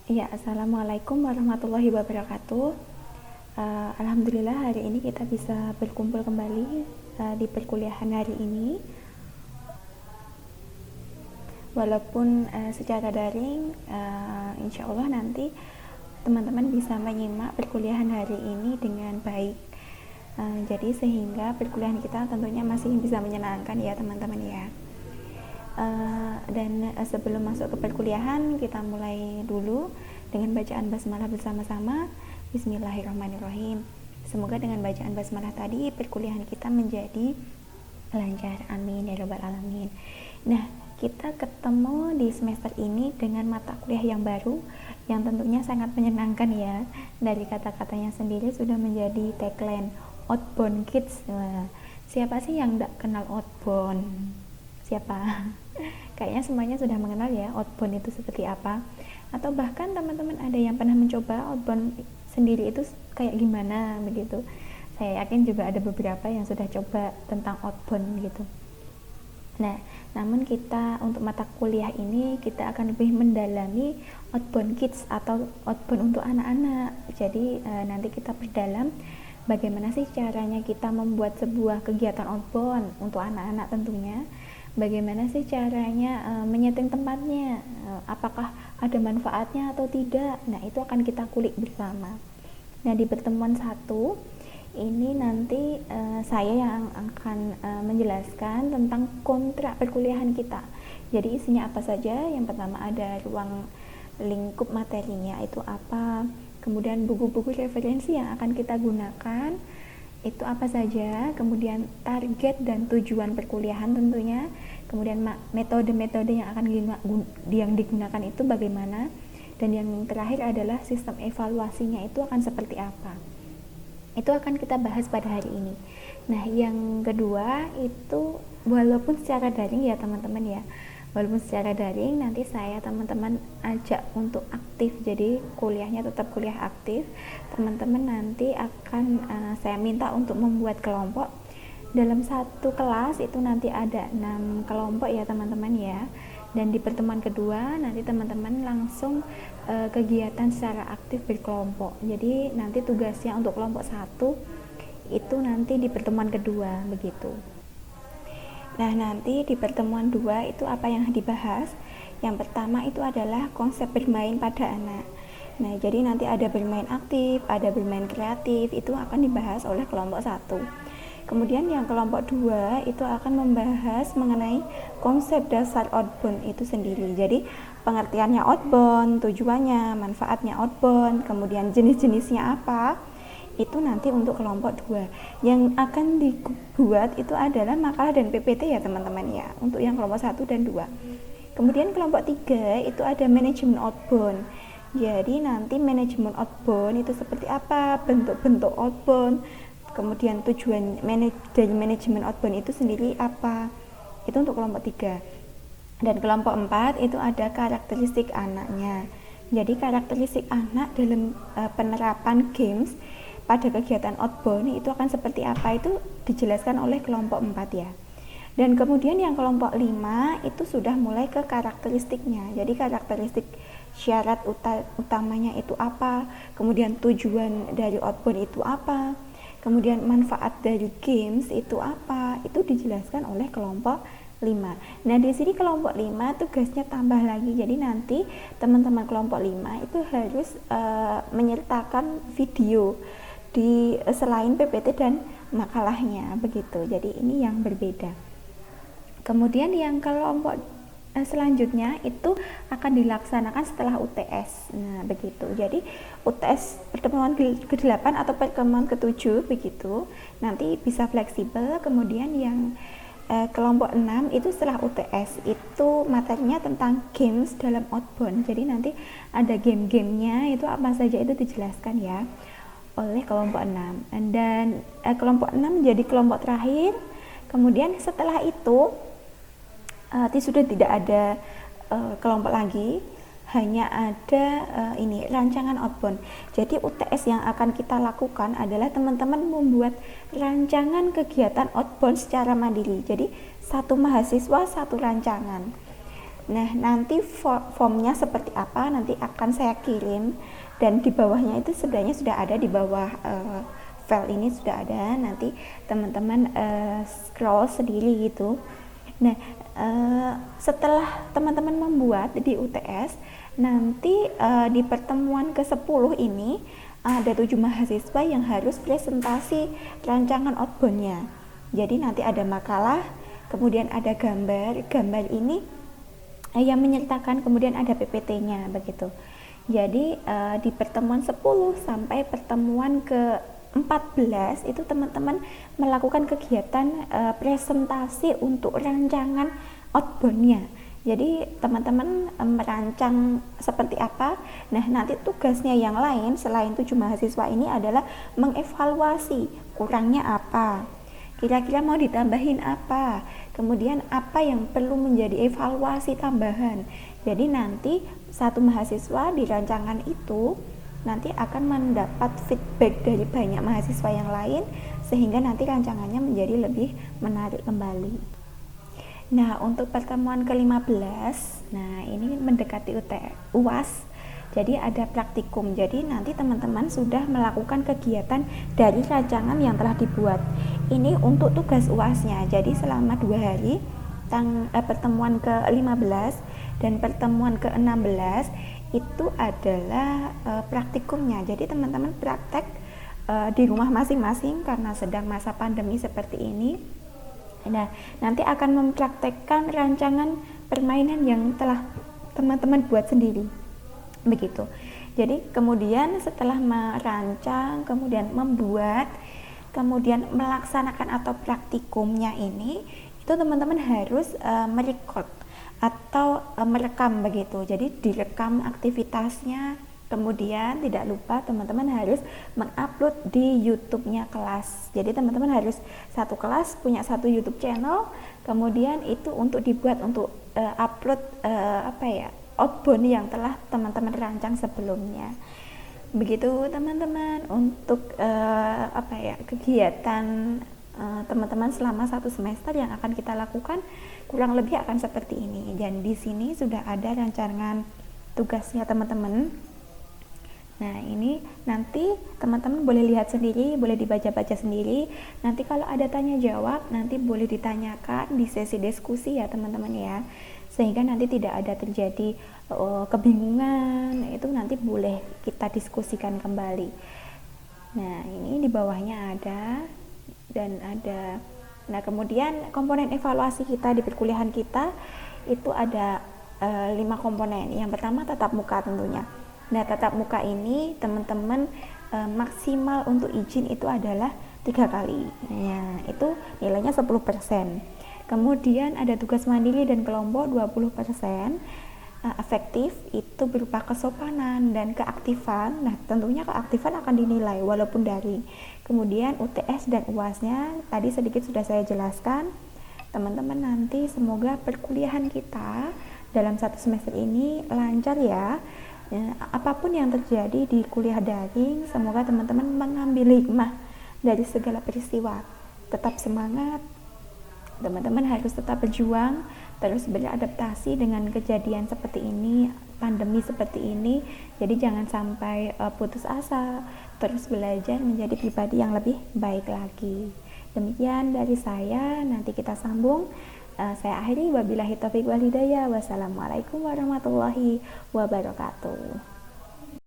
Ya, Assalamualaikum warahmatullahi wabarakatuh. Alhamdulillah hari ini kita bisa berkumpul kembali di perkuliahan hari ini. Walaupun secara daring, insya Allah nanti teman-teman bisa menyimak perkuliahan hari ini dengan baik. Jadi sehingga perkuliahan kita tentunya masih bisa menyenangkan ya teman-teman ya. Dan sebelum masuk ke perkuliahan, kita mulai dulu dengan bacaan basmalah bersama-sama. Bismillahirrahmanirrahim. Semoga dengan bacaan basmalah tadi perkuliahan kita menjadi lancar, amin ya rabbal alamin. Nah, kita ketemu di semester ini dengan mata kuliah yang baru yang tentunya sangat menyenangkan ya. Dari kata-katanya sendiri sudah menjadi tagline Outbound Kids. Nah, siapa sih yang tidak kenal outbound? Siapa? Kayaknya semuanya sudah mengenal ya outbound itu seperti apa, atau bahkan teman-teman ada yang pernah mencoba outbound sendiri itu kayak gimana begitu. Saya yakin juga ada beberapa yang sudah coba tentang outbound gitu. Nah, namun kita untuk mata kuliah ini kita akan lebih mendalami outbound kids atau outbound untuk anak-anak. Jadi nanti kita perdalam bagaimana sih caranya kita membuat sebuah kegiatan outbound untuk anak-anak tentunya. Bagaimana sih caranya menyeting tempatnya, apakah ada manfaatnya atau tidak. Nah, itu akan kita kulik bersama. Nah, di pertemuan 1 ini nanti saya yang akan menjelaskan tentang kontrak perkuliahan kita. Jadi isinya apa saja? Yang pertama ada ruang lingkup materinya itu apa, kemudian buku-buku referensi yang akan kita gunakan itu apa saja, kemudian target dan tujuan perkuliahan tentunya, kemudian metode-metode yang akan digunakan itu bagaimana, dan yang terakhir adalah sistem evaluasinya itu akan seperti apa. Itu akan kita bahas pada hari ini. Nah, yang kedua itu walaupun secara daring ya teman-teman ya, walaupun secara daring nanti saya teman-teman ajak untuk aktif, jadi kuliahnya tetap kuliah aktif. Teman-teman nanti akan saya minta untuk membuat kelompok. Dalam satu kelas itu nanti ada 6 kelompok ya teman-teman ya. Dan di pertemuan kedua nanti teman-teman langsung kegiatan secara aktif berkelompok. Jadi nanti tugasnya untuk kelompok 1 itu nanti di pertemuan kedua begitu. Nah, nanti di pertemuan 2 itu apa yang dibahas? Yang pertama itu adalah konsep bermain pada anak. Nah, jadi nanti ada bermain aktif, ada bermain kreatif, itu akan dibahas oleh kelompok 1. Kemudian yang kelompok 2 itu akan membahas mengenai konsep dasar outbound itu sendiri. Jadi pengertiannya outbound, tujuannya, manfaatnya outbound, kemudian jenis-jenisnya apa, itu nanti untuk kelompok 2. Yang akan dibuat itu adalah makalah dan PPT ya teman-teman ya, untuk yang kelompok 1 dan 2. Kemudian kelompok 3 itu ada manajemen outbound. Jadi nanti manajemen outbound itu seperti apa, bentuk-bentuk outbound, kemudian tujuan dari manajemen outbound itu sendiri apa. Itu untuk kelompok 3. Dan kelompok 4 itu ada karakteristik anaknya. Jadi karakteristik anak dalam penerapan games pada kegiatan outbound itu akan seperti apa, itu dijelaskan oleh kelompok 4 ya. Dan kemudian yang kelompok 5 itu sudah mulai ke karakteristiknya. Jadi karakteristik syarat utamanya itu apa, kemudian tujuan dari outbound itu apa, kemudian manfaat dari games itu apa, itu dijelaskan oleh kelompok 5. Nah, di sini kelompok 5 tugasnya tambah lagi. Jadi nanti teman-teman kelompok 5 itu harus menyertakan video di selain PPT dan makalahnya begitu. Jadi ini yang berbeda. Kemudian yang kelompok selanjutnya itu akan dilaksanakan setelah UTS. Nah, begitu. Jadi UTS pertemuan ke-8 atau pertemuan ke-7 begitu. Nanti bisa fleksibel. Kemudian yang kelompok 6 itu setelah UTS itu materinya tentang games dalam outbound. Jadi nanti ada game-gamenya itu apa saja itu dijelaskan ya oleh kelompok 6. Dan kelompok 6 menjadi kelompok terakhir. Kemudian setelah itu sudah tidak ada kelompok lagi, hanya ada ini rancangan outbound. Jadi UTS yang akan kita lakukan adalah teman-teman membuat rancangan kegiatan outbound secara mandiri. Jadi satu mahasiswa satu rancangan. Nah, nanti formnya seperti apa nanti akan saya kirim, dan di bawahnya itu sebenarnya sudah ada, di bawah file ini sudah ada, nanti teman-teman scroll sendiri gitu. Nah, setelah teman-teman membuat di UTS, nanti di pertemuan ke-10 ini ada 7 mahasiswa yang harus presentasi rancangan outbound-nya. Jadi nanti ada makalah, kemudian ada gambar ini yang menyertakan, kemudian ada PPT-nya begitu. Jadi di pertemuan 10 sampai pertemuan ke-14 itu teman-teman melakukan kegiatan presentasi untuk rancangan outbound-nya. Jadi teman-teman merancang seperti apa. Nah, nanti tugasnya yang lain selain 7 mahasiswa ini adalah mengevaluasi kurangnya apa, kira-kira mau ditambahin apa, kemudian apa yang perlu menjadi evaluasi tambahan. Jadi nanti satu mahasiswa di rancangan itu nanti akan mendapat feedback dari banyak mahasiswa yang lain, sehingga nanti rancangannya menjadi lebih menarik kembali. Nah, untuk pertemuan ke-15, nah ini mendekati UAS, jadi ada praktikum. Jadi nanti teman-teman sudah melakukan kegiatan dari rancangan yang telah dibuat. Ini untuk tugas UASnya. Jadi selama 2 hari, pertemuan ke-15 dan pertemuan ke-16 itu adalah praktikumnya. Jadi teman-teman praktek di rumah masing-masing karena sedang masa pandemi seperti ini. Nah, nanti akan mempraktekkan rancangan permainan yang telah teman-teman buat sendiri. Begitu. Jadi kemudian setelah merancang, kemudian membuat, kemudian melaksanakan atau praktikumnya ini, itu teman-teman harus merecord atau merekam begitu. Jadi direkam aktivitasnya. Kemudian tidak lupa teman-teman harus mengupload di YouTube-nya kelas. Jadi teman-teman harus satu kelas punya satu YouTube channel, kemudian itu untuk dibuat untuk upload outbound yang telah teman-teman rancang sebelumnya. Begitu teman-teman untuk kegiatan teman-teman selama 1 semester yang akan kita lakukan, kurang lebih akan seperti ini. Dan di sini sudah ada rancangan tugasnya teman-teman. Nah, ini nanti teman-teman boleh lihat sendiri, boleh dibaca-baca sendiri. Nanti kalau ada tanya jawab, nanti boleh ditanyakan di sesi diskusi ya teman-teman ya. Sehingga nanti tidak ada terjadi kebingungan, itu nanti boleh kita diskusikan kembali. Nah, ini di bawahnya ada dan ada. Nah, kemudian komponen evaluasi kita di perkuliahan kita itu ada 5 komponen. Yang pertama tatap muka tentunya. Nah, tatap muka ini teman-teman maksimal untuk izin itu adalah 3 kali. Nah, itu nilainya 10%. Kemudian ada tugas mandiri dan kelompok 20%. Efektif itu berupa kesopanan dan keaktifan. Nah, tentunya keaktifan akan dinilai walaupun daring. Kemudian UTS dan UASnya tadi sedikit sudah saya jelaskan. Teman-teman nanti semoga perkuliahan kita dalam 1 semester ini lancar ya. Apapun yang terjadi di kuliah daring, semoga teman-teman mengambil hikmah dari segala peristiwa. Tetap semangat, teman-teman harus tetap berjuang, terus beradaptasi dengan kejadian seperti ini, pandemi seperti ini. Jadi jangan sampai putus asa, terus belajar menjadi pribadi yang lebih baik lagi. Demikian dari saya, nanti kita sambung. Saya akhiri, wabillahi taufiq wal hidayah. Wassalamualaikum warahmatullahi wabarakatuh.